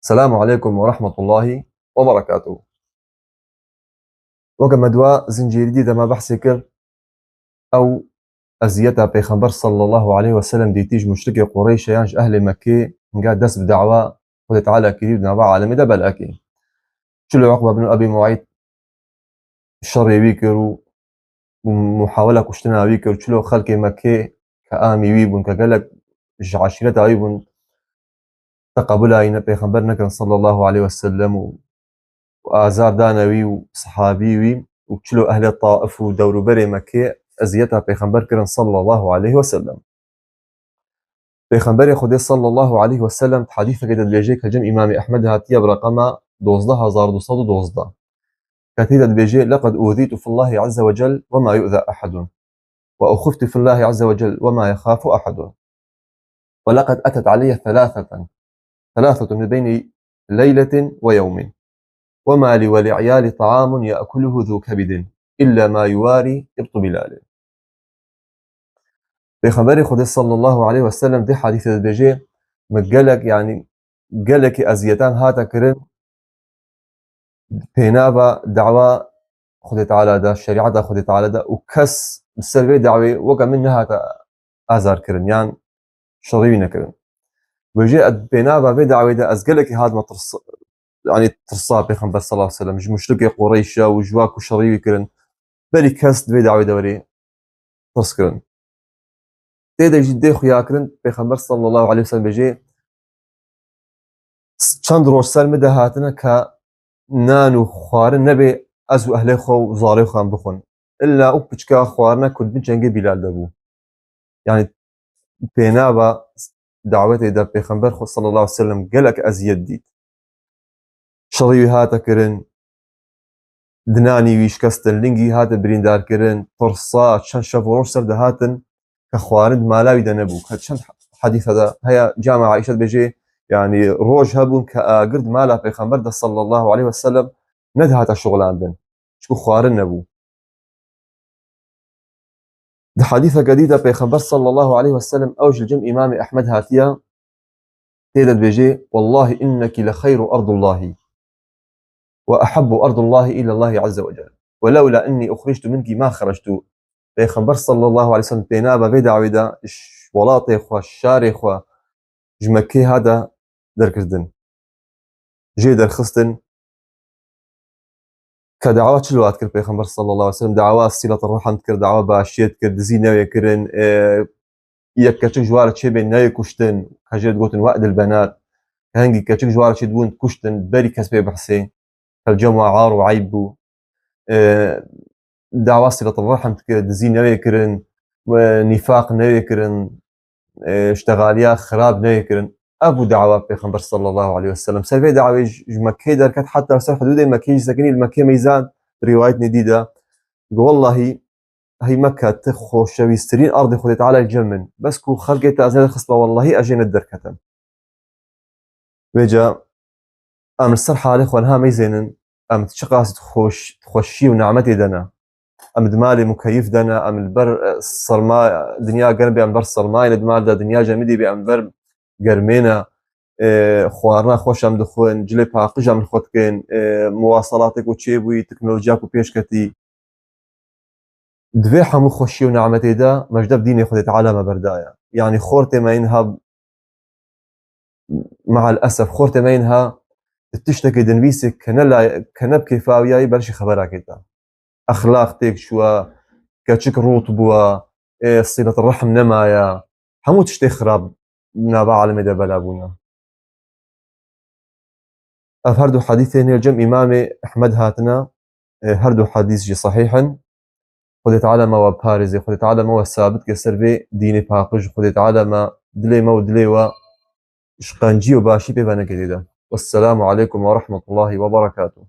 السلام عليكم ورحمة الله وبركاته. وقم دواء زنجير جديدة ما بحثي كر أو أزيتها بيخنبر صلى الله عليه وسلم دي تيج مشركي قريش يانج أهل مكة قاعد دس بدعوة قلت تعالى كريم نبع عالمي دبل أكي شلو عقبة بن أبي معيط الشر ويكرو ومحاولة كشتنا ويكرو شلو خلق مكة كآمي ويبون كقلق عشيرتها ويبون تقبلها إن بيخنبرنا صلى الله عليه وسلم وآزار دانوي وصحابيوي وكلو أهل الطائف ودور بري مكة أزيتها بيخنبر كرن صلى الله عليه وسلم. بيخنبر خدي صلى الله عليه وسلم حديث كده بيجيك هجم إمام أحمد هاتية برقم 12212 كتيدة بيجي لقد أوذيت في الله عز وجل وما يؤذى أحد وأخفت في الله عز وجل وما يخاف أحد ولقد أتت علي ثلاثة من بين ليلة ويوم وما لي ولعيال طعام يأكله ذو كبد إلا ما يواري إبط بلال. بخبر خدي صلى الله عليه وسلم دي حديث البيجي مقالك يعني قالك أزيتان هاتا كرن بينابا دعوة خدي تعالى دا الشريعة دا خدي تعالى دا وكس السلبي دعوة وقع منها هاتا آزار كرن يعني شريبين كرن وجاء بينابا بدعوة دا أزقالك هاد ما يعني ترصاب بيخنبر صلى الله عليه وسلم مش مشركي قريشة وجواك وشريبي كرن بلي كاست بدعوة دوري تسكرن تيدا جدي خويا كرن بيخنبر صلى الله عليه وسلم بيجي چند ڕۆژ سەرمەدە هاتنە کە نان و خواردن نەبێ ئەز و ئەهلێ خۆ و زاڵێ خۆیان بخۆن ئللا ئەو پچکە خواردنە کورد جەنگی بیلال دەبوو یعنی پێنابە داوەتێدا پێغەمبەر خۆ صلی الله عليه وسلم گەلک ئەزیەت دیت شەڕی هاتە کردن دنانی وی شکەستن لنگی هاتە بریندارکردن پڕسا چەند شەو ڕۆژ سەردە هاتن کە خواردن مالاوی دەنەبوو کە چەند حەدیثەدا هەیە جامع عائشە بێژێ يعني روج هبون كأجرد مالا بيخمر ده صلى الله عليه وسلم ندهت الشغل عندنا شو خوارن نبو ده حديثة جديدة بيخمر صلى الله عليه وسلم أوج الجم إمام أحمد هاتيا تيدت بيجي والله إنك لخير أرض الله وأحب أرض الله إلى الله عز وجل ولولا أني أخرجت منك ما خرجت بيخمر صلى الله عليه وسلم بينابا بيدع ودا ولاطي إخوة الشاري إخوة جمكي هذا دركردن جي درخستن كدعوات شلوات كر بيغمبر صلى الله عليه وسلم دعوات صلة الرحم كر دعوة باشيت كر دزي ناوي كرن يكتشك جوار شي بين ناوي كشتن كجيت قوتن وقت البنات هنجي كتشك جوار شي دبون كشتن بري كسبي بحسي فالجمع عار وعيبو دعوات صلة الرحم كر دزي ناوي كرن نفاق ناوي كرن اشتغاليا خراب ناوي كرن أبو دعوة بيغمبر صلى الله عليه وسلم سلبي دعوة مكة دركت حتى وصل حدود مكة ساكنين المكة ميزان رواية نديدة والله هي مكة تخو شويسترين أرض خدت على الجمن بس كو خلقت أزال خصبة والله أجينا الدركة وجا أم الصرحة على إخوانها ميزينن أم تشقاس تخوشي ونعمتي دنا أم دمالي مكيف دنا أم البر الصرماء دنيا قربي أم بر الصرماء دمال دا دنيا جميدي بأم بر قرمينا خواردنا خۆشم دەخۆن جلێ پاقژم خۆتکەین مواصلاتێک و چێبووی تەکنۆلۆژیاک و پێشکەتی دوێ هەموو خۆشی و نعمەتێدا مەجدەب دینی خودی تعالی مەبەردایە يعني خۆرتێ ماینها مع الأسف خۆرتێ ماینها تشتێکی دەنویسێک کە نەبکەی فاویایی بەرشی خەبەراکێتە ئەخلاق تێک چووە کەچک ڕوت بووە سیلەت ڕەحم نەمایە هەموو تشتێ خراپ نابە عالەمێدا بەلابوونە هردو حديثين الجم إمام أحمد هاتنا هردو حديث جي صحيحا خذ تعالى ما وبارزي خذ تعالى ما وثابت كسر بي ديني باقج خذ تعالى ما دلي ما ودلي و شقنجي وباشي ببنا كده والسلام عليكم ورحمة الله وبركاته.